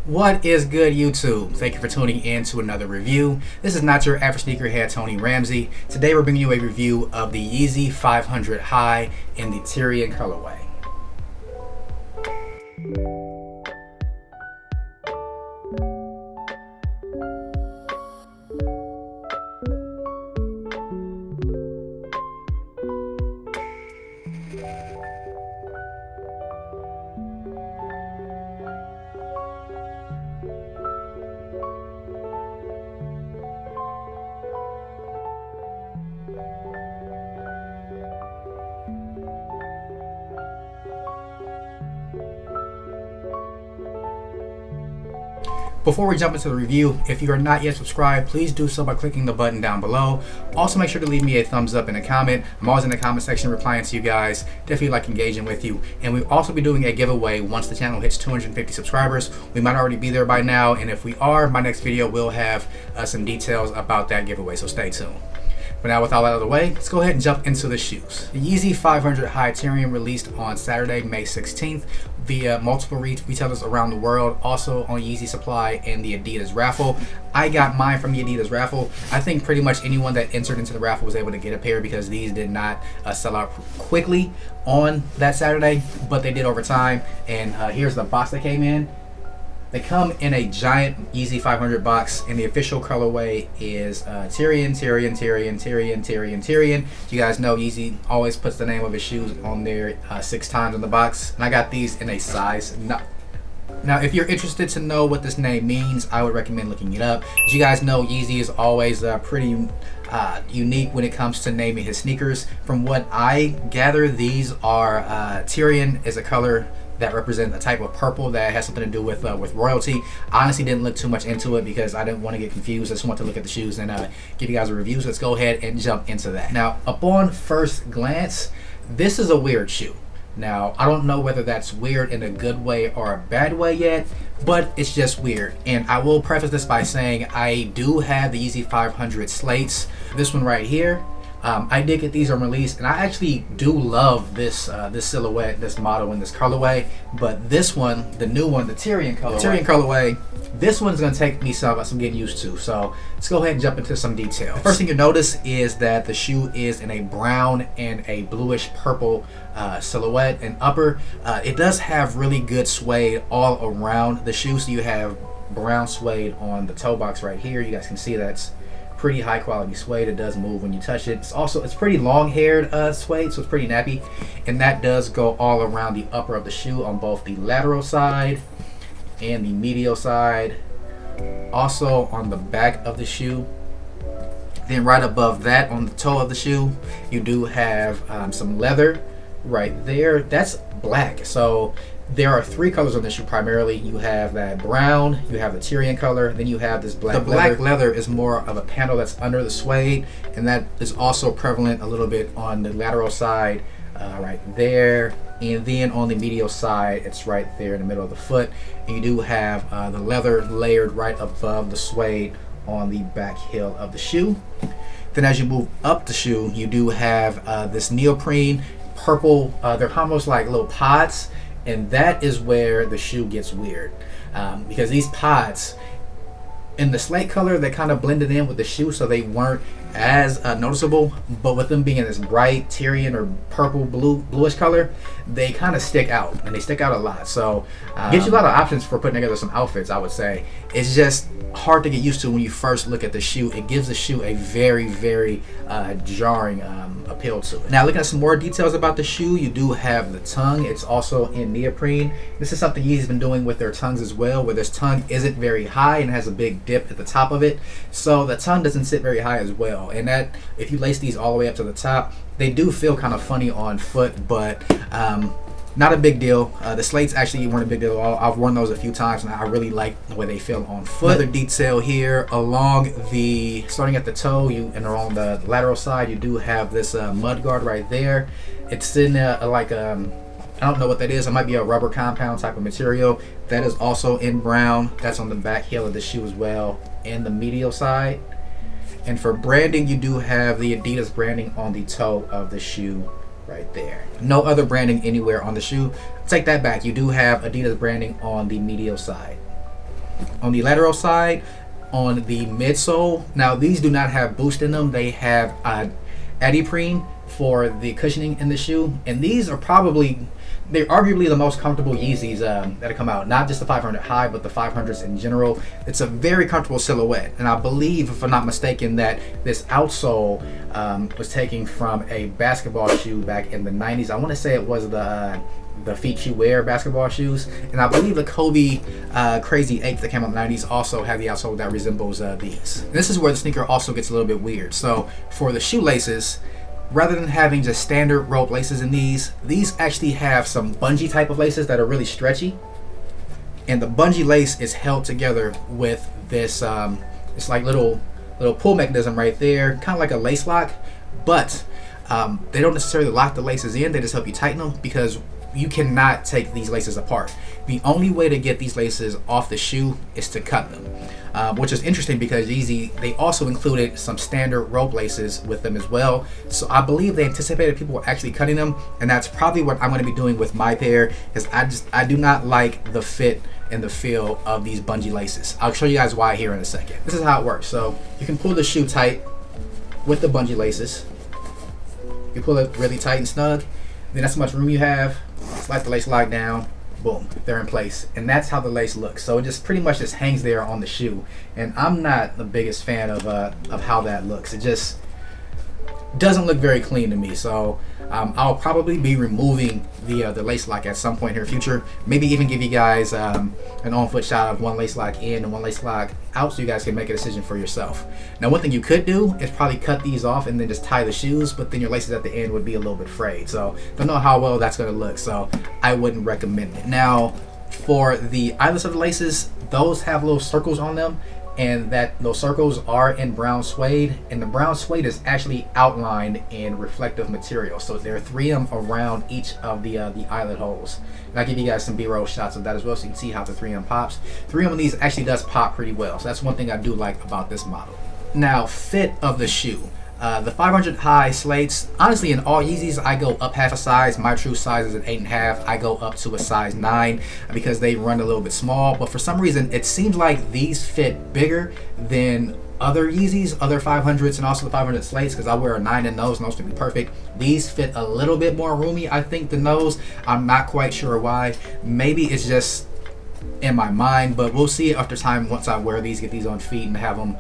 What is good, YouTube? Thank you for tuning in to another review. This is not your average sneakerhead, Tony Ramsey. Today we're bringing you a review of the Yeezy 500 High in the TYRIAN colorway. Before we jump into the review, if you are not yet subscribed, please do so by clicking the button down below. Also, make sure to leave me a thumbs up and a comment. I'm always in the comment section replying to you guys. Definitely like engaging with you. And we'll also be doing a giveaway once the channel hits 250 subscribers. We might already be there by now, and if we are, my next video will have some details about that giveaway, so stay tuned. But now with all that out of the way, let's go ahead and jump into the shoes. The Yeezy 500 High TYRIAN released on Saturday, May 16th via multiple retailers around the world, also on Yeezy Supply and the ADIDAS raffle. I got mine from the ADIDAS raffle. I think pretty much anyone that entered into the raffle was able to get a pair because these did not sell out quickly on that Saturday, but they did over time. And here's the box that came in. They come in a giant Yeezy 500 box, and the official colorway is TYRIAN, TYRIAN, TYRIAN, TYRIAN, TYRIAN, TYRIAN. You guys know Yeezy always puts the name of his shoes on there 6 times on the box, and I got these in a size. Now, if you're interested to know what this name means, I would recommend looking it up. As you guys know, Yeezy is always pretty unique when it comes to naming his sneakers. From what I gather, these are TYRIAN is a color that represent a type of purple that has something to do with royalty. I honestly didn't look too much into it because I didn't want to get confused. I just want to look at the shoes and give you guys a review. So let's go ahead and jump into that. Now, upon first glance, this is a weird shoe. Now, I don't know whether that's weird in a good way or a bad way yet, but it's just weird. And I will preface this by saying I do have the Yeezy 500 slates. This one right here. I did get these on release, and I actually do love this this silhouette, this model, and this colorway. But this one, the new one, the TYRIAN colorway, this one's gonna take me some getting used to. So let's go ahead and jump into some detail. The first thing you notice is that the shoe is in a brown and a bluish purple silhouette and upper. It does have really good suede all around the shoe. So you have brown suede on the toe box right here. You guys can see that's pretty high quality suede. It does move when you touch it. It's pretty long haired suede, so it's pretty nappy, and that does go all around the upper of the shoe on both the lateral side and the medial side, also on the back of the shoe. Then right above that on the toe of the shoe, you do have some leather right there. That's black. So there are 3 colors on the shoe primarily. You have that brown, you have the TYRIAN color, then you have this black leather. The black leather is more of a panel that's under the suede, and that is also prevalent a little bit on the lateral side right there. And then on the medial side, it's right there in the middle of the foot. And you do have the leather layered right above the suede on the back heel of the shoe. Then as you move up the shoe, you do have this neoprene purple, they're almost like little pods. And that is where the shoe gets weird, because these pods in the slate color, they kind of blended in with the shoe, so they weren't as noticeable. But with them being in this bright TYRIAN or purple bluish color, they kind of stick out, and they stick out a lot. So gives you a lot of options for putting together some outfits, I would say. It's just hard to get used to when you first look at the shoe. It gives the shoe a very, very jarring appeal to it. Now, looking at some more details about the shoe, you do have the tongue. It's also in neoprene. This is something Yeezy's been doing with their tongues as well, where this tongue isn't very high and has a big dip at the top of it. So the tongue doesn't sit very high as well. And that, if you lace these all the way up to the top, they do feel kind of funny on foot, but not a big deal. The slates actually weren't a big deal at all. I've worn those a few times, and I really like the way they feel on foot. Another detail here along the, starting at the toe, and on the lateral side, you do have this mud guard right there. It's in like I don't know what that is. It might be a rubber compound type of material. That is also in brown. That's on the back heel of the shoe as well, and the medial side. And for branding, you do have the ADIDAS branding on the toe of the shoe right there. No other branding anywhere on the shoe. Take that back. You do have ADIDAS branding on the medial side. On the lateral side, on the midsole, now these do not have boost in them. They have adiprene for the cushioning in the shoe, and these are they're arguably the most comfortable Yeezys that have come out. Not just the 500 high, but the 500s in general. It's a very comfortable silhouette, and I believe, if I'm not mistaken, that this outsole was taken from a basketball shoe back in the 90s. I want to say it was the feet you wear basketball shoes, and I believe the Kobe Crazy 8 that came out in the 90s also had the outsole that resembles these. And this is where the sneaker also gets a little bit weird. So for the shoelaces, rather than having just standard rope laces in these actually have some bungee type of laces that are really stretchy, and the bungee lace is held together with this it's like little pull mechanism right there, kind of like a lace lock, but they don't necessarily lock the laces in, they just help you tighten them, because you cannot take these laces apart. The only way to get these laces off the shoe is to cut them, which is interesting because Yeezy, they also included some standard rope laces with them as well. So I believe they anticipated people were actually cutting them, and that's probably what I'm going to be doing with my pair, because I do not like the fit and the feel of these bungee laces. I'll show you guys why here in a second. This is how it works. So you can pull the shoe tight with the bungee laces. You pull it really tight and snug, then that's how much room you have. Slide the lace lock down, boom, they're in place, and that's how the lace looks. So it just pretty much just hangs there on the shoe, and I'm not the biggest fan of how that looks. It just doesn't look very clean to me. So I'll probably be removing the lace lock at some point here in the future. Maybe even give you guys an on-foot shot of one lace lock in and one lace lock out, so you guys can make a decision for yourself. Now, one thing you could do is probably cut these off and then just tie the shoes, but then your laces at the end would be a little bit frayed. So don't know how well that's going to look, so I wouldn't recommend it. Now, for the eyelets of the laces, those have little circles on them, and those circles are in brown suede, and the brown suede is actually outlined in reflective material. So there are 3 of them around each of the eyelet holes. And I'll give you guys some B-roll shots of that as well, so you can see how the 3 of them pops. 3 of these actually does pop pretty well, so that's one thing I do like about this model. Now, fit of the shoe. The 500 high slates, honestly, in all Yeezys, I go up half a size. My true size is an 8.5. I go up to a size 9 because they run a little bit small. But for some reason, it seems like these fit bigger than other Yeezys, other 500s, and also the 500 slates, because I wear a 9 in those, and those can be perfect. These fit a little bit more roomy, I think, than those. I'm not quite sure why. Maybe it's just in my mind, but we'll see after time once I wear these, get these on feet, and have them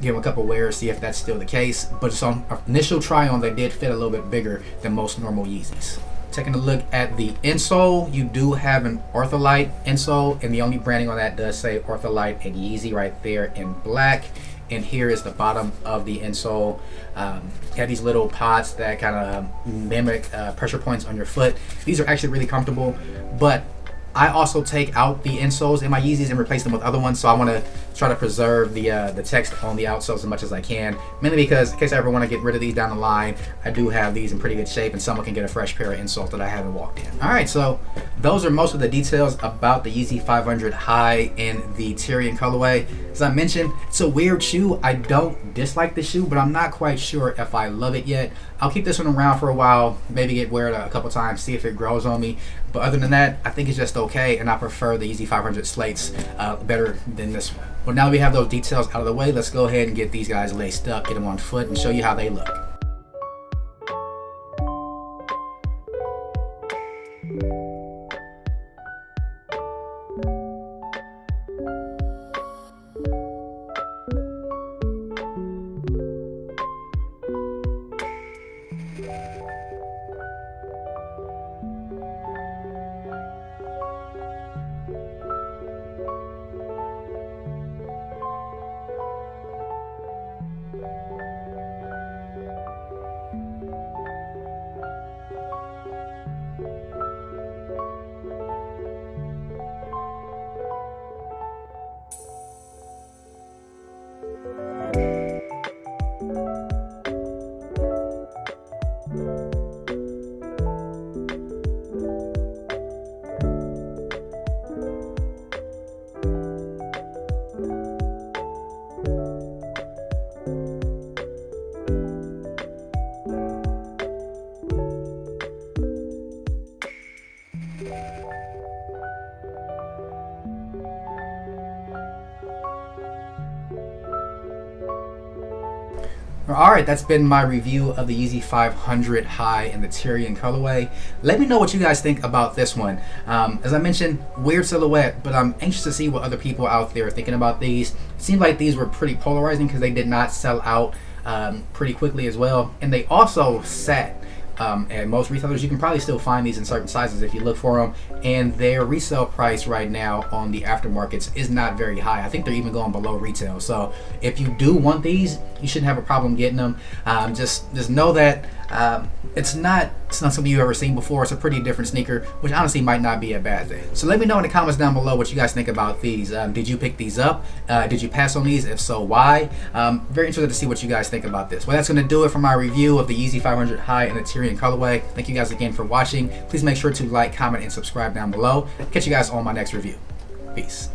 give them a couple wears, see if that's still the case. But just on initial try on, they did fit a little bit bigger than most normal Yeezys. Taking a look at the insole, you do have an Ortholite insole, and the only branding on that does say Ortholite and Yeezy right there in black. And here is the bottom of the insole. You have these little pods that kind of mimic pressure points on your foot. These are actually really comfortable, but I also take out the insoles in my Yeezys and replace them with other ones, so I want to try to preserve the text on the outsoles as much as I can, mainly because in case I ever want to get rid of these down the line, I do have these in pretty good shape and someone can get a fresh pair of insoles that I haven't walked in. Alright, so those are most of the details about the Yeezy 500 High in the TYRIAN colorway. As I mentioned, it's a weird shoe. I don't dislike the shoe, but I'm not quite sure if I love it yet. I'll keep this one around for a while, maybe get wear it a couple times, see if it grows on me. But other than that, I think it's just okay, and I prefer the Yeezy 500 slates better than this one. Well, now that we have those details out of the way, let's go ahead and get these guys laced up, get them on foot, and show you how they look. Alright, that's been my review of the Yeezy 500 High in the TYRIAN colorway. Let me know what you guys think about this one. As I mentioned, weird silhouette, but I'm anxious to see what other people out there are thinking about these. It seemed like these were pretty polarizing because they did not sell out pretty quickly as well. And they also sat at most retailers. You can probably still find these in certain sizes if you look for them, and their resale price right now on the aftermarkets is not very high. I think they're even going below retail. So if you do want these, you shouldn't have a problem getting them. Just know that it's not something you've ever seen before. It's a pretty different sneaker, which honestly might not be a bad thing. So let me know in the comments down below what you guys think about these. Did you pick these up? Did you pass on these? If so, why? Very interested to see what you guys think about this. Well, that's going to do it for my review of the Yeezy 500 High in the TYRIAN colorway. Thank you guys again for watching. Please make sure to like, comment, and subscribe down below. Catch you guys on my next review. Peace.